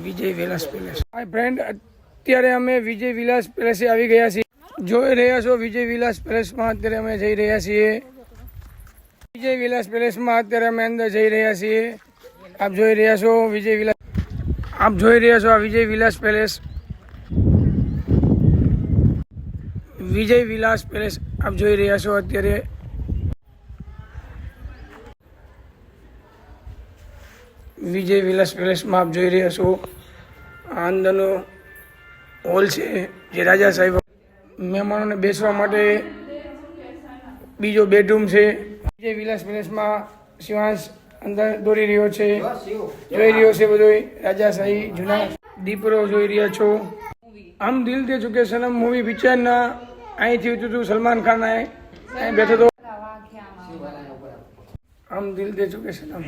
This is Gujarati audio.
વિજય વિલાસ પેલેસ હાય ફ્રેન્ડ, અત્યારે અમે વિજય વિલાસ પેલેસે આવી ગયા છીએ. જોઈ રહ્યા છો વિજય વિલાસ પેલેસમાં અત્યારે અમે જઈ રહ્યા છીએ. વિજય વિલાસ પેલેસમાં અત્યારે અમે અંદર જઈ રહ્યા છીએ. આપ જોઈ રહ્યા છો વિજય વિલાસ, આપ જોઈ રહ્યા છો આ વિજય વિલાસ પેલેસ. વિજય વિલાસ પેલેસ આપ જોઈ રહ્યા છો અત્યારે. વિજય વિલાસ પેલેસમાં આપ જોઈ રહ્યા છો આ અંદરનો હોલ છે, જે રાજા સાહેબ મહેમાનોને બેસવા માટે બીજો બેડરૂમ છે. વિજય વિલાસ પેલેસમાં શિવાંશ અંદર દોરી રહ્યો છે, જોઈ રહ્યો છે બધો રાજાશાહી જૂના દીપરો જોઈ રહ્યા છો. આમ દિલ દે ચુકે સનમ મૂવી પિક્ચરના અહીંથી હતું સલમાન ખાન અહીં બેઠો હતો. આમ દિલ દે ચુકે સનમ.